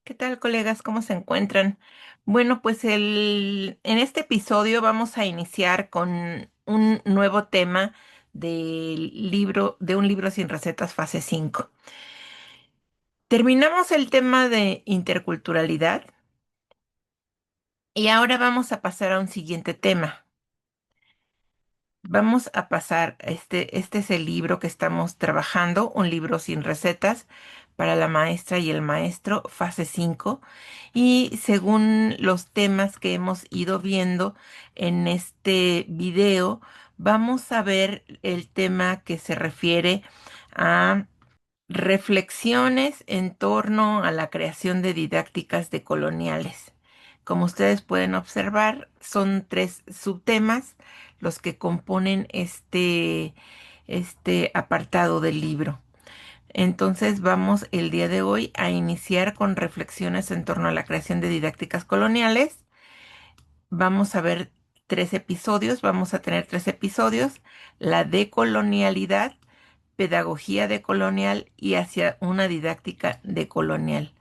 ¿Qué tal, colegas? ¿Cómo se encuentran? Bueno, pues en este episodio vamos a iniciar con un nuevo tema de un libro sin recetas, fase 5. Terminamos el tema de interculturalidad y ahora vamos a pasar a un siguiente tema. Vamos a pasar, este es el libro que estamos trabajando, un libro sin recetas para la maestra y el maestro, fase 5. Y según los temas que hemos ido viendo en este video, vamos a ver el tema que se refiere a reflexiones en torno a la creación de didácticas decoloniales. Como ustedes pueden observar, son tres subtemas los que componen este apartado del libro. Entonces vamos el día de hoy a iniciar con reflexiones en torno a la creación de didácticas coloniales. Vamos a ver vamos a tener tres episodios: la decolonialidad, pedagogía decolonial y hacia una didáctica decolonial.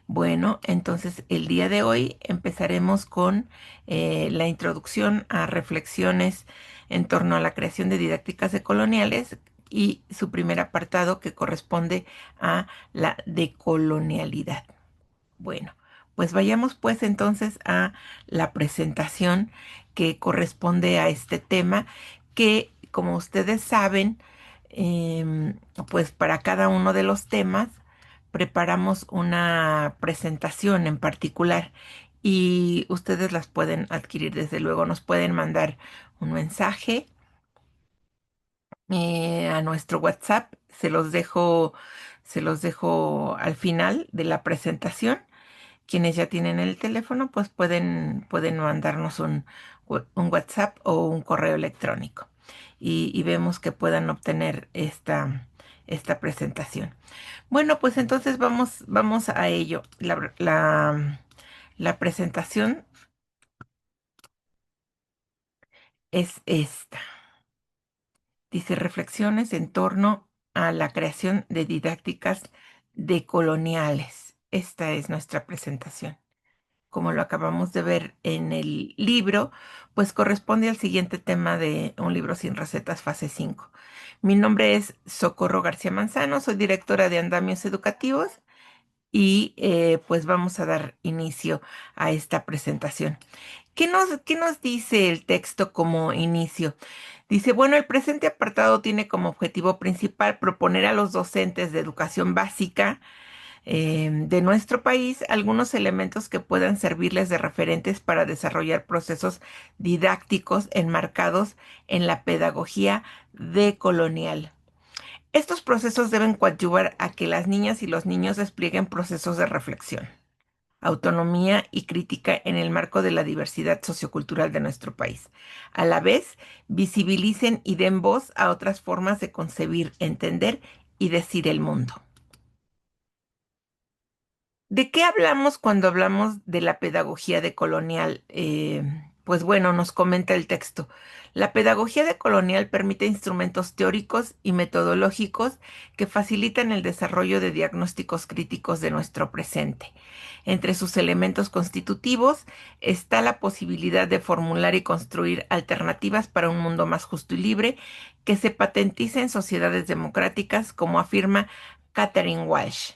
Bueno, entonces el día de hoy empezaremos con la introducción a reflexiones en torno a la creación de didácticas decoloniales y su primer apartado, que corresponde a la decolonialidad. Bueno, pues vayamos pues entonces a la presentación que corresponde a este tema, que como ustedes saben, pues para cada uno de los temas preparamos una presentación en particular y ustedes las pueden adquirir. Desde luego nos pueden mandar un mensaje a nuestro WhatsApp. Se los dejo al final de la presentación. Quienes ya tienen el teléfono, pues pueden mandarnos un WhatsApp o un correo electrónico y vemos que puedan obtener esta presentación. Bueno, pues entonces vamos a ello. La presentación es esta. Dice: reflexiones en torno a la creación de didácticas decoloniales. Esta es nuestra presentación. Como lo acabamos de ver en el libro, pues corresponde al siguiente tema de un libro sin recetas, fase 5. Mi nombre es Socorro García Manzano, soy directora de Andamios Educativos y pues vamos a dar inicio a esta presentación. ¿Qué nos dice el texto como inicio? Dice: bueno, el presente apartado tiene como objetivo principal proponer a los docentes de educación básica de nuestro país algunos elementos que puedan servirles de referentes para desarrollar procesos didácticos enmarcados en la pedagogía decolonial. Estos procesos deben coadyuvar a que las niñas y los niños desplieguen procesos de reflexión, autonomía y crítica en el marco de la diversidad sociocultural de nuestro país. A la vez, visibilicen y den voz a otras formas de concebir, entender y decir el mundo. ¿De qué hablamos cuando hablamos de la pedagogía decolonial? Pues bueno, nos comenta el texto. La pedagogía decolonial permite instrumentos teóricos y metodológicos que facilitan el desarrollo de diagnósticos críticos de nuestro presente. Entre sus elementos constitutivos está la posibilidad de formular y construir alternativas para un mundo más justo y libre que se patentiza en sociedades democráticas, como afirma Catherine Walsh.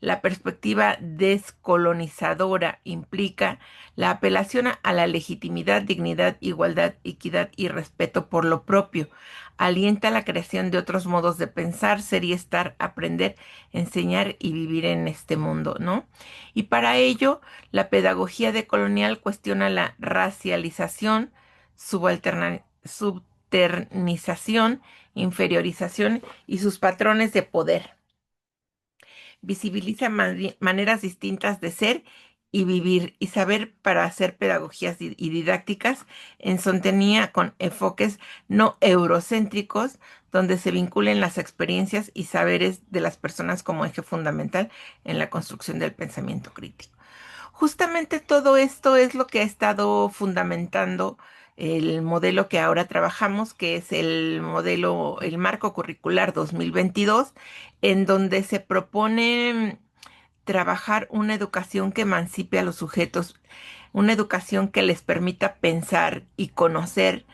La perspectiva descolonizadora implica la apelación a la legitimidad, dignidad, igualdad, equidad y respeto por lo propio. Alienta la creación de otros modos de pensar, ser y estar, aprender, enseñar y vivir en este mundo, ¿no? Y para ello, la pedagogía decolonial cuestiona la racialización, subalternización, inferiorización y sus patrones de poder. Visibiliza maneras distintas de ser y vivir y saber para hacer pedagogías y didácticas en sintonía con enfoques no eurocéntricos, donde se vinculen las experiencias y saberes de las personas como eje fundamental en la construcción del pensamiento crítico. Justamente todo esto es lo que ha estado fundamentando el modelo que ahora trabajamos, que es el marco curricular 2022, en donde se propone trabajar una educación que emancipe a los sujetos, una educación que les permita pensar y conocer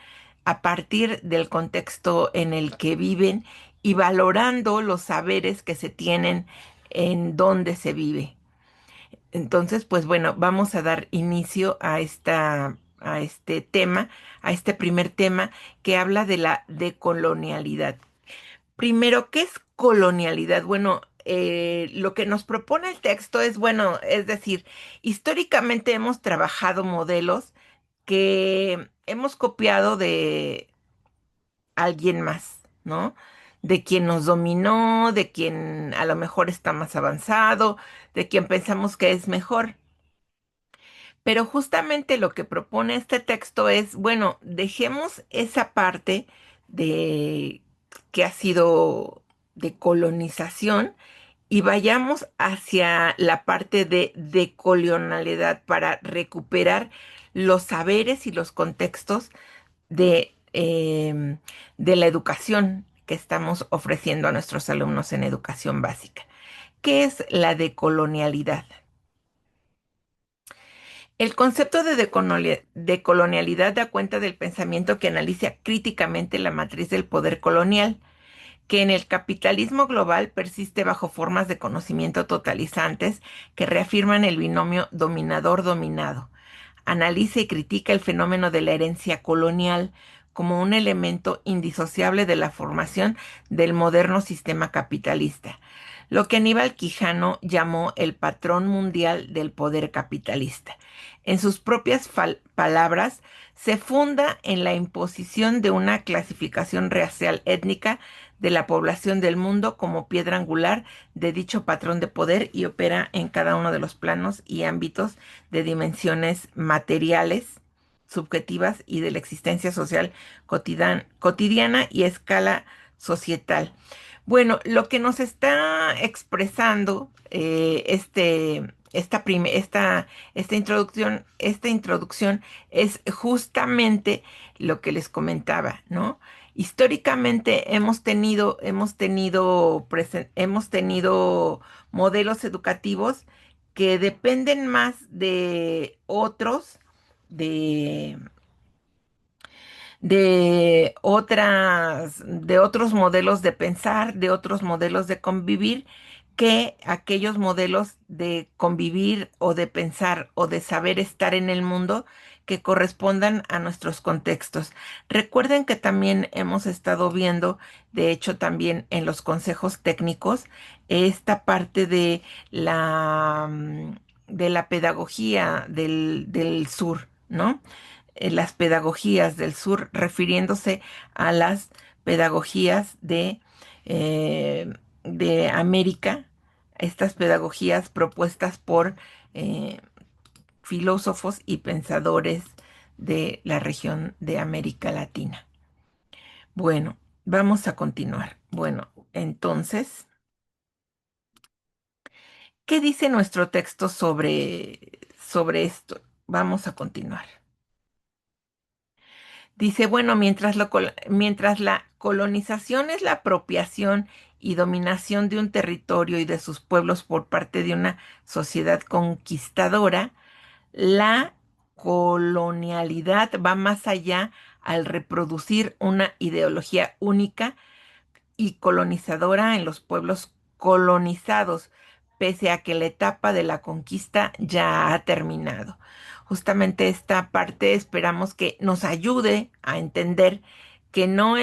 a partir del contexto en el que viven y valorando los saberes que se tienen en donde se vive. Entonces, pues bueno, vamos a dar inicio a este tema, a este primer tema que habla de la decolonialidad. Primero, ¿qué es colonialidad? Bueno, lo que nos propone el texto es, bueno, es decir, históricamente hemos trabajado modelos que hemos copiado de alguien más, ¿no? De quien nos dominó, de quien a lo mejor está más avanzado, de quien pensamos que es mejor. Pero justamente lo que propone este texto es, bueno, dejemos esa parte de que ha sido de colonización y vayamos hacia la parte de decolonialidad para recuperar los saberes y los contextos de la educación que estamos ofreciendo a nuestros alumnos en educación básica. ¿Qué es la decolonialidad? El concepto de decolonialidad da cuenta del pensamiento que analiza críticamente la matriz del poder colonial, que en el capitalismo global persiste bajo formas de conocimiento totalizantes que reafirman el binomio dominador-dominado. Analiza y critica el fenómeno de la herencia colonial como un elemento indisociable de la formación del moderno sistema capitalista, lo que Aníbal Quijano llamó el patrón mundial del poder capitalista. En sus propias palabras, se funda en la imposición de una clasificación racial étnica de la población del mundo como piedra angular de dicho patrón de poder y opera en cada uno de los planos y ámbitos de dimensiones materiales, subjetivas y de la existencia social cotidiana y a escala societal. Bueno, lo que nos está expresando esta introducción es justamente lo que les comentaba, ¿no? Históricamente hemos tenido modelos educativos que dependen más de otros, de de otros modelos de pensar, de otros modelos de convivir, que aquellos modelos de convivir o de pensar o de saber estar en el mundo que correspondan a nuestros contextos. Recuerden que también hemos estado viendo, de hecho también en los consejos técnicos, esta parte de la pedagogía del sur, ¿no? Las pedagogías del sur, refiriéndose a las pedagogías de América, estas pedagogías propuestas por eh, filósofos y pensadores de la región de América Latina. Bueno, vamos a continuar. Bueno, entonces, ¿qué dice nuestro texto sobre esto? Vamos a continuar. Dice, bueno, mientras la colonización es la apropiación y dominación de un territorio y de sus pueblos por parte de una sociedad conquistadora, la colonialidad va más allá al reproducir una ideología única y colonizadora en los pueblos colonizados, pese a que la etapa de la conquista ya ha terminado. Justamente esta parte esperamos que nos ayude a entender que no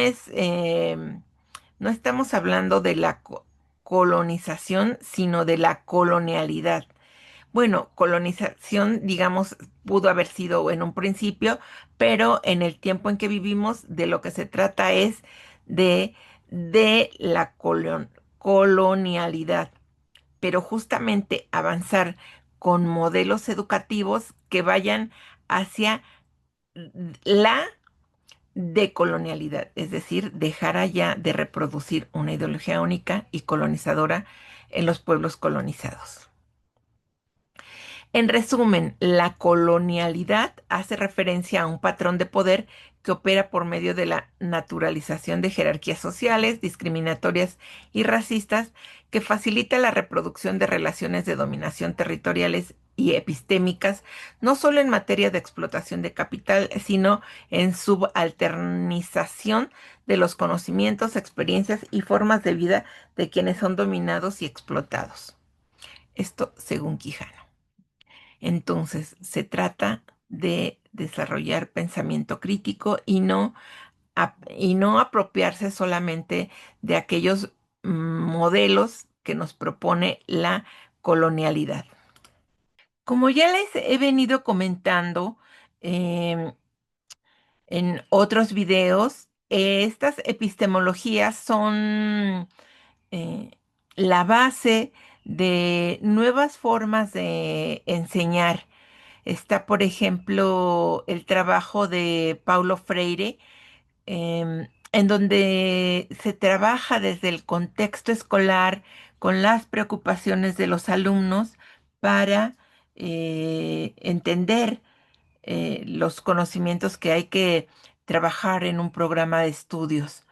estamos hablando de la colonización, sino de la colonialidad. Bueno, colonización, digamos, pudo haber sido en un principio, pero en el tiempo en que vivimos, de lo que se trata es de, de la colonialidad, pero justamente avanzar con modelos educativos que vayan hacia la decolonialidad, es decir, dejar allá de reproducir una ideología única y colonizadora en los pueblos colonizados. En resumen, la colonialidad hace referencia a un patrón de poder que opera por medio de la naturalización de jerarquías sociales, discriminatorias y racistas, que facilita la reproducción de relaciones de dominación territoriales y epistémicas, no solo en materia de explotación de capital, sino en subalternización de los conocimientos, experiencias y formas de vida de quienes son dominados y explotados. Esto según Quijano. Entonces, se trata de desarrollar pensamiento crítico y no apropiarse solamente de aquellos modelos que nos propone la colonialidad. Como ya les he venido comentando em, en otros videos, estas epistemologías son eh, la base de nuevas formas de enseñar. Está, por ejemplo, el trabajo de Paulo Freire, en donde se trabaja desde el contexto escolar con las preocupaciones de los alumnos para entender los conocimientos que hay que trabajar en un programa de estudios.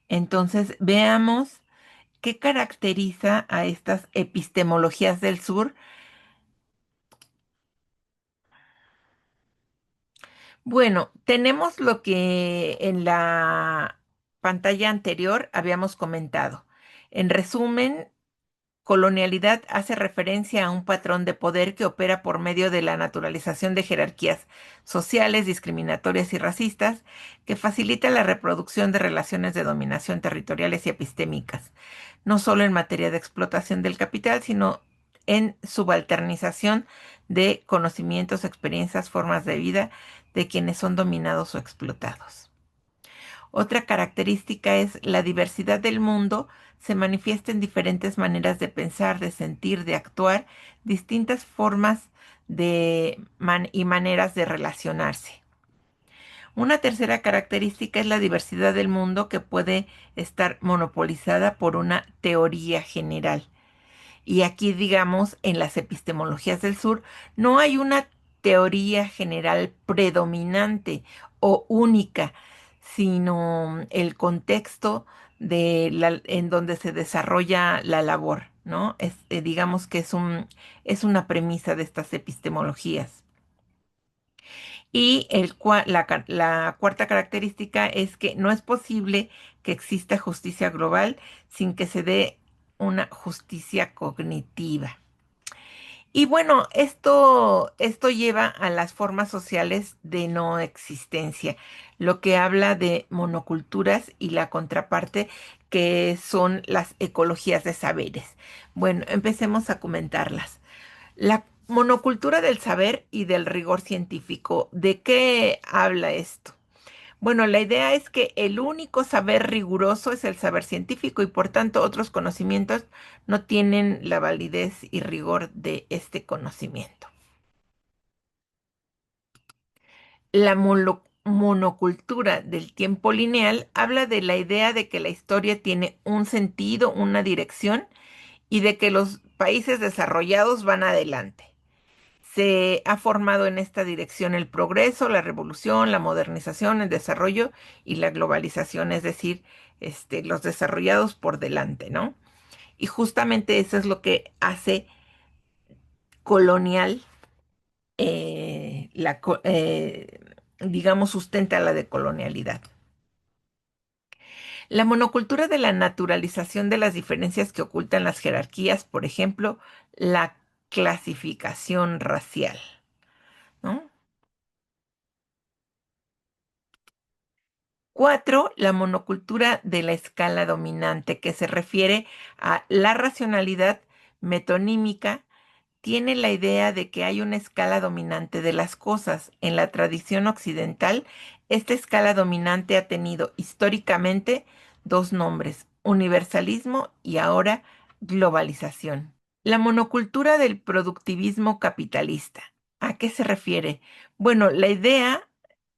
Entonces, veamos qué caracteriza a estas epistemologías del sur. Bueno, tenemos lo que en la pantalla anterior habíamos comentado. En resumen, colonialidad hace referencia a un patrón de poder que opera por medio de la naturalización de jerarquías sociales, discriminatorias y racistas, que facilita la reproducción de relaciones de dominación territoriales y epistémicas, no solo en materia de explotación del capital, sino en subalternización de conocimientos, experiencias, formas de vida de quienes son dominados o explotados. Otra característica es la diversidad del mundo se manifiesta en diferentes maneras de pensar, de sentir, de actuar, distintas formas y maneras de relacionarse. Una tercera característica es la diversidad del mundo que puede estar monopolizada por una teoría general. Y aquí, digamos, en las epistemologías del sur, no hay una teoría general predominante o única, sino el contexto en donde se desarrolla la labor, ¿no? Digamos que es una premisa de estas epistemologías. Y la cuarta característica es que no es posible que exista justicia global sin que se dé una justicia cognitiva. Y bueno, esto lleva a las formas sociales de no existencia, lo que habla de monoculturas y la contraparte que son las ecologías de saberes. Bueno, empecemos a comentarlas. La monocultura del saber y del rigor científico. ¿De qué habla esto? Bueno, la idea es que el único saber riguroso es el saber científico y por tanto otros conocimientos no tienen la validez y rigor de este conocimiento. La monocultura del tiempo lineal habla de la idea de que la historia tiene un sentido, una dirección y de que los países desarrollados van adelante. Se ha formado en esta dirección el progreso, la revolución, la modernización, el desarrollo y la globalización, es decir, los desarrollados por delante, ¿no? Y justamente eso es lo que hace colonial, digamos, sustenta la decolonialidad. La monocultura de la naturalización de las diferencias que ocultan las jerarquías, por ejemplo, la clasificación racial, ¿no? 4, la monocultura de la escala dominante, que se refiere a la racionalidad metonímica, tiene la idea de que hay una escala dominante de las cosas. En la tradición occidental, esta escala dominante ha tenido históricamente dos nombres, universalismo y ahora globalización. La monocultura del productivismo capitalista. ¿A qué se refiere? Bueno, la idea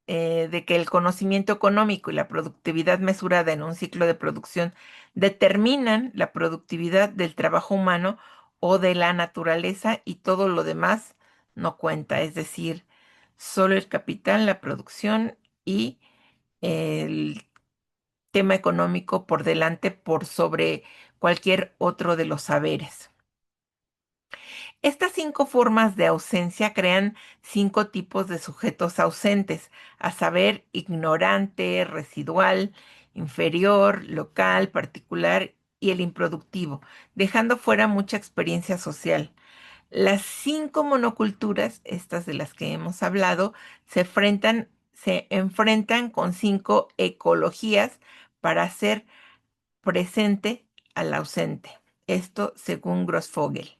de que el conocimiento económico y la productividad mesurada en un ciclo de producción determinan la productividad del trabajo humano o de la naturaleza y todo lo demás no cuenta, es decir, solo el capital, la producción y el tema económico por delante por sobre cualquier otro de los saberes. Estas 5 formas de ausencia crean 5 tipos de sujetos ausentes, a saber, ignorante, residual, inferior, local, particular y el improductivo, dejando fuera mucha experiencia social. Las 5 monoculturas, estas de las que hemos hablado, se enfrentan con 5 ecologías para hacer presente al ausente. Esto según Grossfogel.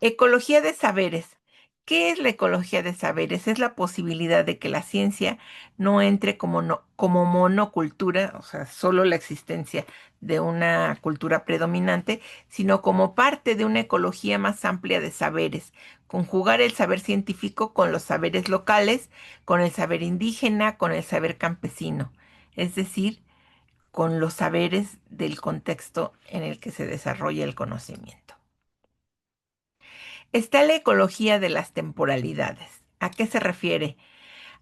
Ecología de saberes. ¿Qué es la ecología de saberes? Es la posibilidad de que la ciencia no entre como monocultura, o sea, solo la existencia de una cultura predominante, sino como parte de una ecología más amplia de saberes. Conjugar el saber científico con los saberes locales, con el saber indígena, con el saber campesino. Es decir, con los saberes del contexto en el que se desarrolla el conocimiento. Está la ecología de las temporalidades. ¿A qué se refiere?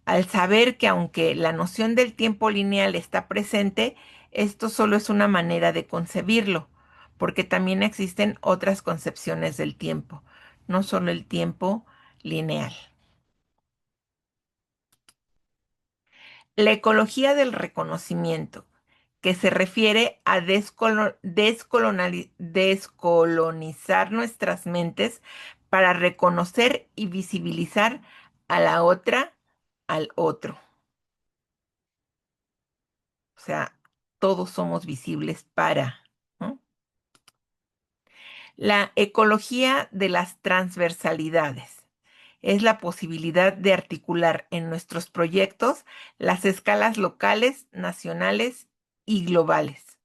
Al saber que aunque la noción del tiempo lineal está presente, esto solo es una manera de concebirlo, porque también existen otras concepciones del tiempo, no solo el tiempo lineal. La ecología del reconocimiento, que se refiere a descolonizar nuestras mentes para reconocer y visibilizar a la otra, al otro. O sea, todos somos visibles para, ¿no? La ecología de las transversalidades es la posibilidad de articular en nuestros proyectos las escalas locales, nacionales y globales.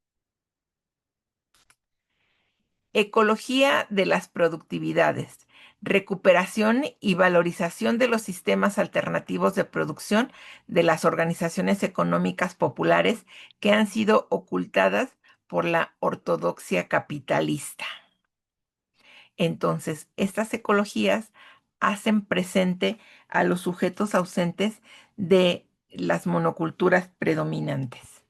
Ecología de las productividades, recuperación y valorización de los sistemas alternativos de producción de las organizaciones económicas populares que han sido ocultadas por la ortodoxia capitalista. Entonces, estas ecologías hacen presente a los sujetos ausentes de las monoculturas predominantes.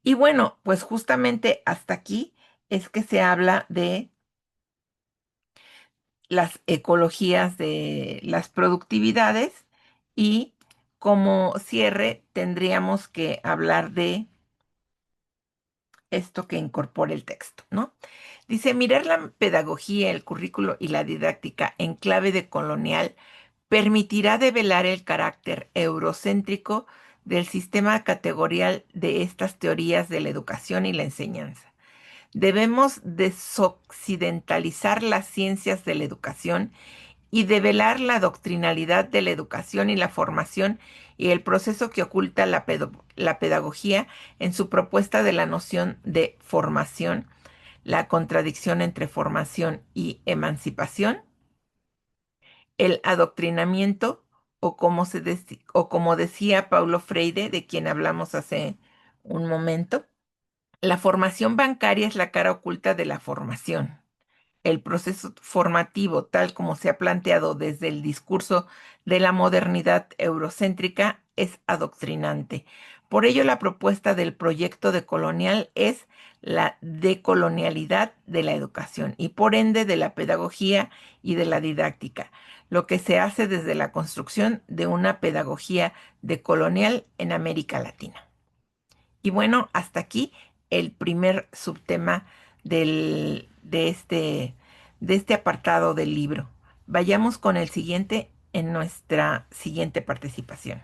Y bueno, pues justamente hasta aquí es que se habla de las ecologías de las productividades y como cierre tendríamos que hablar de esto que incorpora el texto, ¿no? Dice, mirar la pedagogía, el currículo y la didáctica en clave de colonial permitirá develar el carácter eurocéntrico del sistema categorial de estas teorías de la educación y la enseñanza. Debemos desoccidentalizar las ciencias de la educación y develar la doctrinalidad de la educación y la formación y el proceso que oculta la pedagogía en su propuesta de la noción de formación, la contradicción entre formación y emancipación, el adoctrinamiento o como decía Paulo Freire, de quien hablamos hace un momento, la formación bancaria es la cara oculta de la formación. El proceso formativo, tal como se ha planteado desde el discurso de la modernidad eurocéntrica, es adoctrinante. Por ello, la propuesta del proyecto decolonial es la decolonialidad de la educación y por ende de la pedagogía y de la didáctica, lo que se hace desde la construcción de una pedagogía decolonial en América Latina. Y bueno, hasta aquí el primer subtema de este apartado del libro. Vayamos con el siguiente en nuestra siguiente participación.